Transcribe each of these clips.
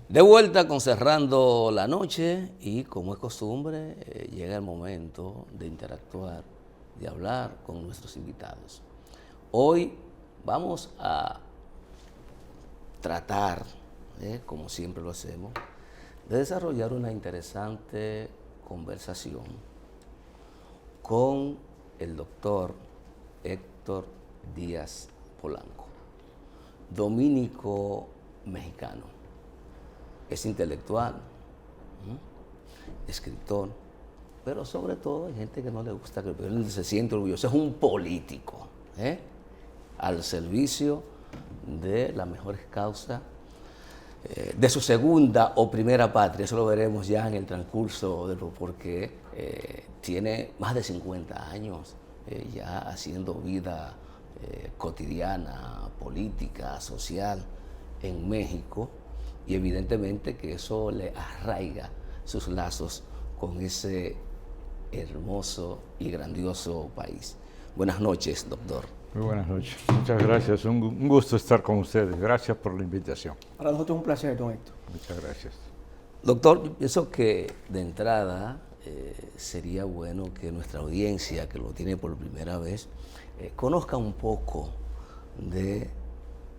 De vuelta con Cerrando la Noche y como es costumbre, llega el momento de interactuar, de hablar con nuestros invitados. Hoy vamos a tratar, como siempre lo hacemos, de desarrollar una interesante conversación con el doctor Héctor Díaz Polanco, dominico mexicano. Es intelectual, escritor, pero sobre todo hay gente que no le gusta que él se siente orgulloso. Es un político, al servicio de las mejores causas de su segunda o primera patria. Eso lo veremos ya en el transcurso de lo porque tiene más de 50 años ya haciendo vida cotidiana, política, social en México. Y evidentemente que eso le arraiga sus lazos con ese hermoso y grandioso país. Buenas noches, doctor. Muy buenas noches. Muchas gracias. Un gusto estar con ustedes. Gracias por la invitación. Para nosotros es un placer, don Héctor. Muchas gracias. Doctor, yo pienso que de entrada sería bueno que nuestra audiencia, que lo tiene por primera vez, conozca un poco de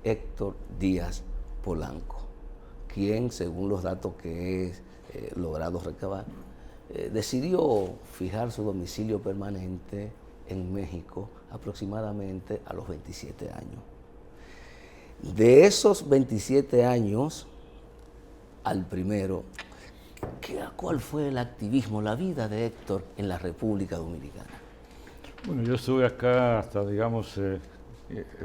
Héctor Díaz Polanco, quien, según los datos que he logrado recabar, decidió fijar su domicilio permanente en México aproximadamente a los 27 años. De esos 27 años al primero, ¿cuál fue el activismo, la vida de Héctor en la República Dominicana? Bueno, yo estuve acá hasta, digamos, el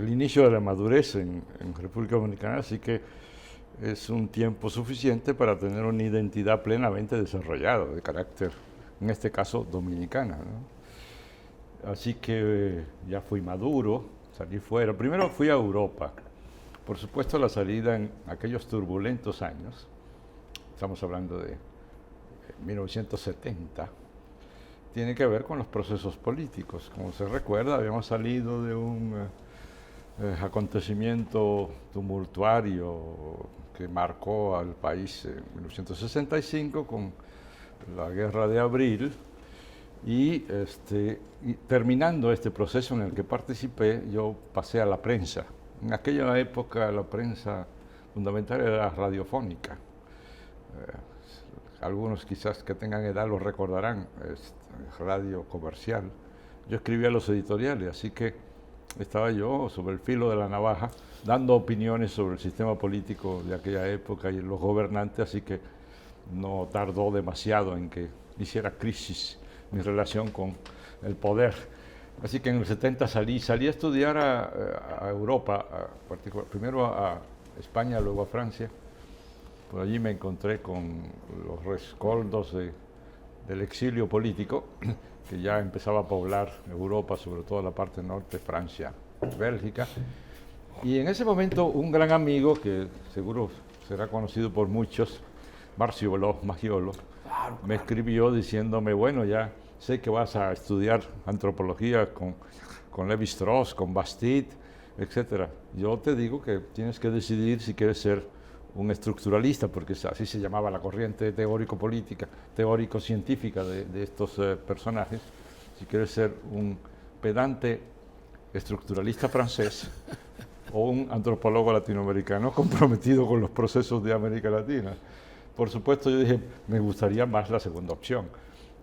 inicio de la madurez en República Dominicana, así que es un tiempo suficiente para tener una identidad plenamente desarrollada, de carácter, en este caso, dominicana, ¿no? Así que ya fui maduro, salí fuera. Primero fui a Europa. Por supuesto, la salida en aquellos turbulentos años, estamos hablando de 1970, tiene que ver con los procesos políticos. Como se recuerda, habíamos salido de un acontecimiento tumultuario que marcó al país en 1965 con la Guerra de Abril y terminando este proceso en el que participé, yo pasé a la prensa. En aquella época la prensa fundamental era radiofónica. Algunos quizás que tengan edad lo recordarán, radio comercial. Yo escribía los editoriales, así que estaba yo sobre el filo de la navaja dando opiniones sobre el sistema político de aquella época y los gobernantes, así que no tardó demasiado en que hiciera crisis mi relación con el poder. Así que en el 70 salí a estudiar a Europa, primero a España, luego a Francia. Por allí me encontré con los rescoldos del exilio político, que ya empezaba a poblar Europa, sobre todo la parte norte, Francia, Bélgica. Y en ese momento un gran amigo, que seguro será conocido por muchos, Marciolo Maggiolo, me escribió diciéndome, bueno, ya sé que vas a estudiar antropología con Lévi-Strauss, con Bastide, etc. Yo te digo que tienes que decidir si quieres ser un estructuralista, porque así se llamaba la corriente teórico-política, teórico-científica de estos personajes, si quieres ser un pedante estructuralista francés o un antropólogo latinoamericano comprometido con los procesos de América Latina. Por supuesto, yo dije, me gustaría más la segunda opción.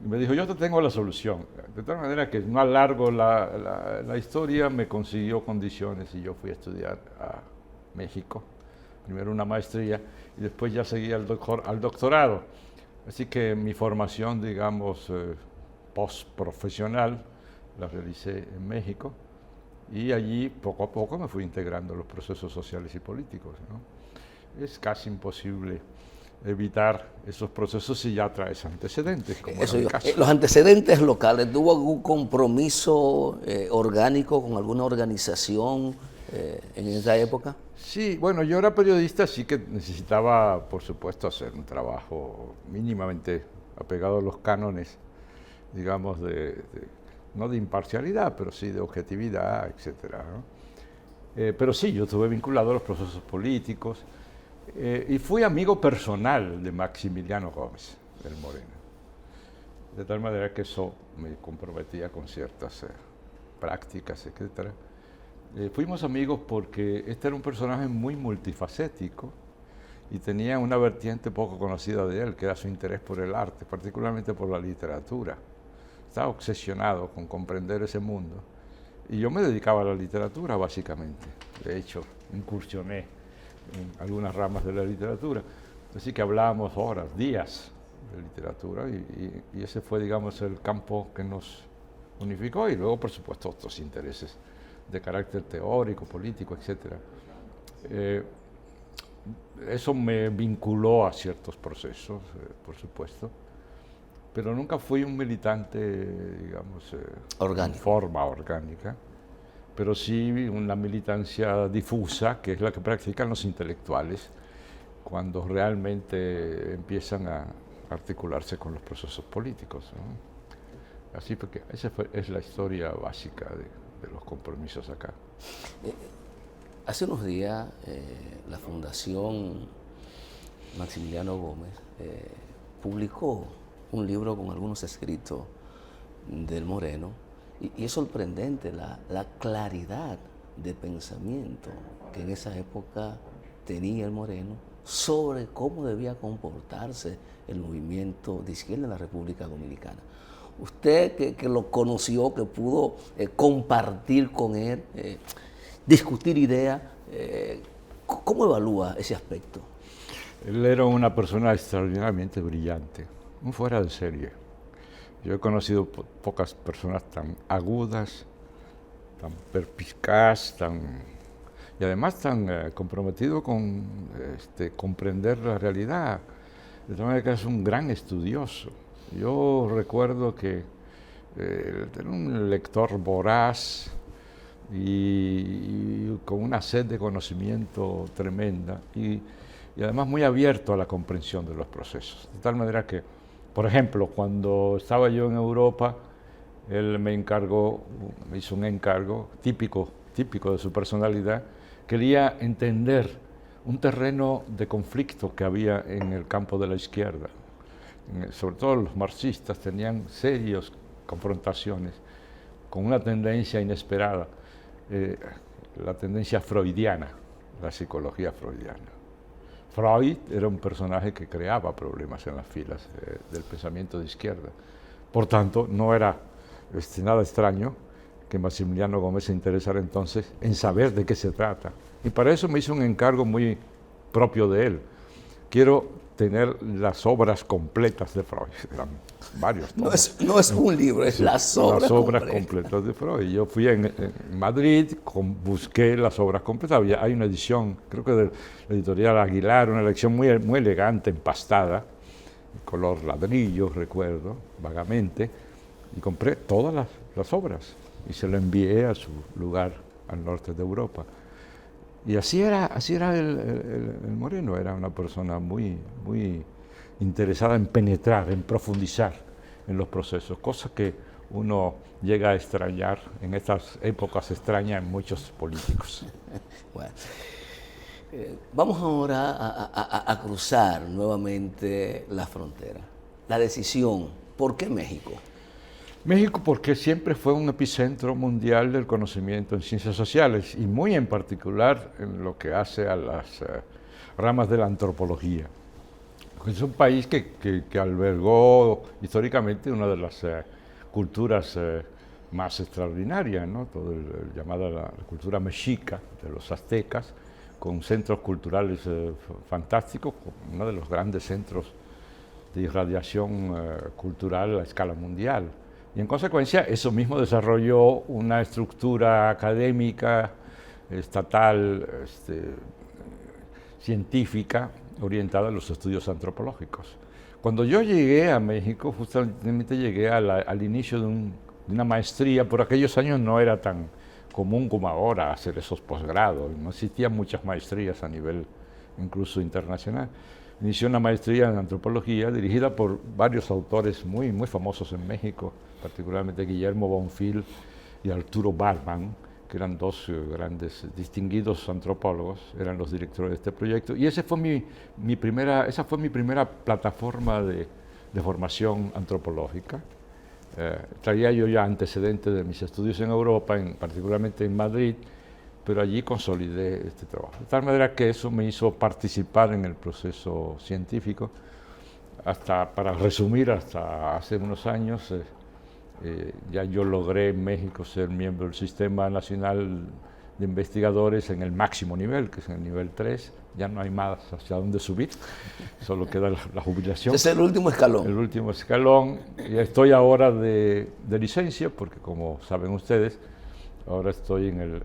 Y me dijo, yo te tengo la solución. De tal manera que no alargo la historia, me consiguió condiciones y yo fui a estudiar a México. Primero una maestría y después ya seguí al doctorado. Así que mi formación, digamos, postprofesional, la realicé en México y allí poco a poco me fui integrando en los procesos sociales y políticos, ¿no? Es casi imposible evitar esos procesos si ya traes antecedentes, como Eso era mi yo, caso. los antecedentes locales, ¿tuvo algún compromiso orgánico con alguna organización en esa época? Sí, bueno, yo era periodista, así que necesitaba, por supuesto, hacer un trabajo mínimamente apegado a los cánones, digamos, no de imparcialidad, pero sí de objetividad, etcétera, ¿no? Pero sí, yo estuve vinculado a los procesos políticos. Y fui amigo personal de Maximiliano Gómez, del Moreno. De tal manera que eso me comprometía con ciertas prácticas, etc. Fuimos amigos porque este era un personaje muy multifacético y tenía una vertiente poco conocida de él, que era su interés por el arte, particularmente por la literatura. Estaba obsesionado con comprender ese mundo y yo me dedicaba a la literatura, básicamente. De hecho, incursioné en algunas ramas de la literatura, así que hablábamos horas, días de literatura y ese fue, digamos, el campo que nos unificó y luego, por supuesto, otros intereses de carácter teórico, político, etc. Eso me vinculó a ciertos procesos, por supuesto, pero nunca fui un militante, digamos, en forma orgánica, pero sí una militancia difusa, que es la que practican los intelectuales cuando realmente empiezan a articularse con los procesos políticos, ¿no? Así porque esa es la historia básica de los compromisos acá. Hace unos días la Fundación Maximiliano Gómez publicó un libro con algunos escritos del Moreno y es sorprendente la claridad de pensamiento que en esa época tenía el Moreno sobre cómo debía comportarse el movimiento de izquierda en la República Dominicana. Usted que lo conoció, que pudo compartir con él, discutir ideas, ¿cómo evalúa ese aspecto? Él era una persona extraordinariamente brillante, un fuera de serie. Yo he conocido pocas personas tan agudas, tan perspicaz, y además tan comprometido con comprender la realidad. De tal manera que es un gran estudioso. Yo recuerdo que era un lector voraz y con una sed de conocimiento tremenda y además muy abierto a la comprensión de los procesos. De tal manera que, por ejemplo, cuando estaba yo en Europa, él me hizo un encargo típico de su personalidad. Quería entender un terreno de conflicto que había en el campo de la izquierda. Sobre todo los marxistas tenían serias confrontaciones con una tendencia inesperada, la tendencia freudiana, la psicología freudiana. Freud era un personaje que creaba problemas en las filas del pensamiento de izquierda. Por tanto, no era nada extraño que Maximiliano Gómez se interesara entonces en saber de qué se trata. Y para eso me hizo un encargo muy propio de él. Quiero tener las obras completas de Freud. Eran varios tomos. No es un libro, es las obras completas de Freud. Yo fui en Madrid, busqué las obras completas. Hay una edición, creo que de la editorial Aguilar, una edición muy elegante, empastada, color ladrillo, recuerdo, vagamente, y compré todas las obras y se lo envié a su lugar al norte de Europa. Y así era el Moreno, era una persona muy interesada en penetrar, en profundizar en los procesos, cosa que uno llega a extrañar en estas épocas extrañas en muchos políticos. Bueno, vamos ahora a cruzar nuevamente la frontera. La decisión, ¿por qué México? México porque siempre fue un epicentro mundial del conocimiento en ciencias sociales y muy en particular en lo que hace a las ramas de la antropología. Es un país que albergó históricamente una de las culturas más extraordinarias, ¿no? Todo llamada la cultura mexica de los aztecas, con centros culturales fantásticos, uno de los grandes centros de irradiación cultural a escala mundial. Y en consecuencia, eso mismo desarrolló una estructura académica, estatal, científica, orientada a los estudios antropológicos. Cuando yo llegué a México, justamente llegué al inicio de una maestría. Por aquellos años no era tan común como ahora hacer esos posgrados, no existían muchas maestrías a nivel incluso internacional. Inicié una maestría en antropología dirigida por varios autores muy famosos en México, particularmente Guillermo Bonfil y Arturo Barban, que eran dos grandes, distinguidos antropólogos, eran los directores de este proyecto. Y esa fue mi primera plataforma de formación antropológica. Traía yo ya antecedentes de mis estudios en Europa, particularmente en Madrid, pero allí consolidé este trabajo. De tal manera que eso me hizo participar en el proceso científico, para resumir, hasta hace unos años, ya yo logré en México ser miembro del Sistema Nacional de Investigadores en el máximo nivel, que es en el nivel 3, ya no hay más hacia dónde subir, solo queda la jubilación. Es el último escalón. El último escalón, y estoy ahora de licencia, porque como saben ustedes, ahora estoy en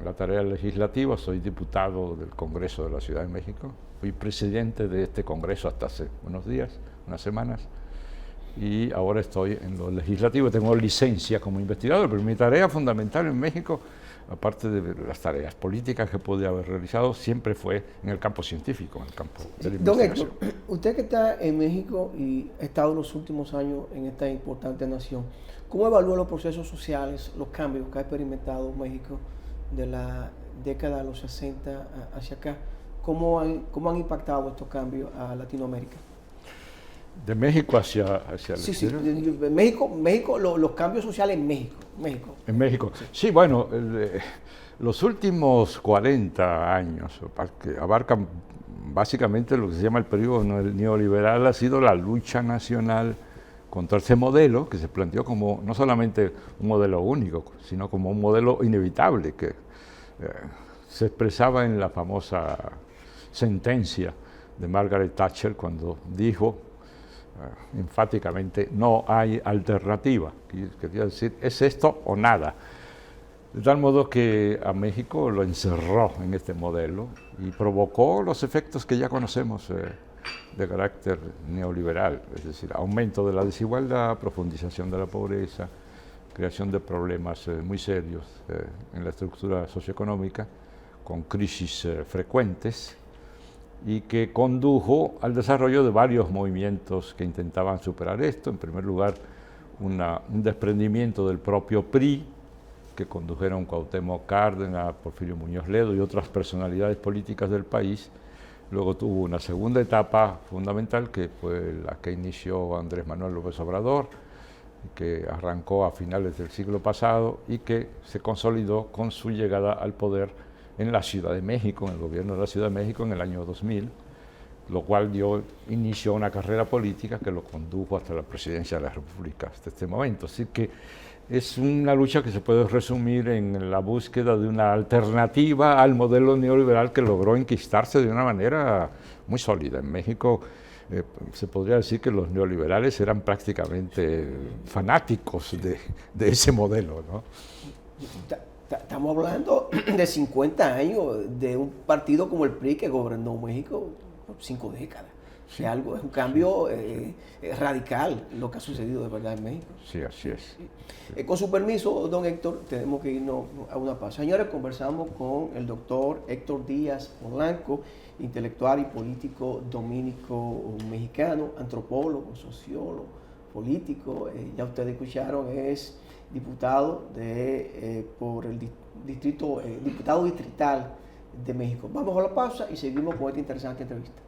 la tarea legislativa, soy diputado del Congreso de la Ciudad de México, fui presidente de este Congreso hasta hace unos días, unas semanas, y ahora estoy en lo legislativo, tengo licencia como investigador, pero mi tarea fundamental en México, aparte de las tareas políticas que pude haber realizado, siempre fue en el campo científico, en el campo de la investigación. Don Héctor, usted que está en México y ha estado los últimos años en esta importante nación, ¿cómo evalúa los procesos sociales, los cambios que ha experimentado México de la década de los 60 hacia acá? ¿Cómo han impactado estos cambios a Latinoamérica? De México hacia el Sí, México, los cambios sociales en México. En México. Sí, bueno, los últimos 40 años, que abarcan básicamente lo que se llama el periodo neoliberal, ha sido la lucha nacional contra ese modelo que se planteó como no solamente un modelo único, sino como un modelo inevitable que se expresaba en la famosa sentencia de Margaret Thatcher cuando dijo enfáticamente: no hay alternativa. Quería decir, es esto o nada. De tal modo que a México lo encerró en este modelo y provocó los efectos que ya conocemos de carácter neoliberal, es decir, aumento de la desigualdad, profundización de la pobreza, creación de problemas muy serios en la estructura socioeconómica, con crisis frecuentes, y que condujo al desarrollo de varios movimientos que intentaban superar esto. En primer lugar, un desprendimiento del propio PRI, que condujeron Cuauhtémoc Cárdenas, Porfirio Muñoz Ledo y otras personalidades políticas del país. Luego tuvo una segunda etapa fundamental, que fue la que inició Andrés Manuel López Obrador, que arrancó a finales del siglo pasado y que se consolidó con su llegada al poder en la Ciudad de México, en el gobierno de la Ciudad de México en el año 2000, lo cual dio inicio a una carrera política que lo condujo hasta la presidencia de la República hasta este momento. Así que es una lucha que se puede resumir en la búsqueda de una alternativa al modelo neoliberal que logró enquistarse de una manera muy sólida. En México se podría decir que los neoliberales eran prácticamente fanáticos de ese modelo, ¿no? Estamos hablando de 50 años de un partido como el PRI que gobernó México por 5 décadas. Sí. Es un cambio radical lo que ha sucedido de verdad en México. Sí, así es. Sí. Con su permiso, don Héctor, tenemos que irnos a una pausa. Señores, conversamos con el doctor Héctor Díaz Polanco, intelectual y político dominico mexicano, antropólogo, sociólogo, político. Ya ustedes escucharon, es diputado por el diputado distrital de México. Vamos a la pausa y seguimos con esta interesante entrevista.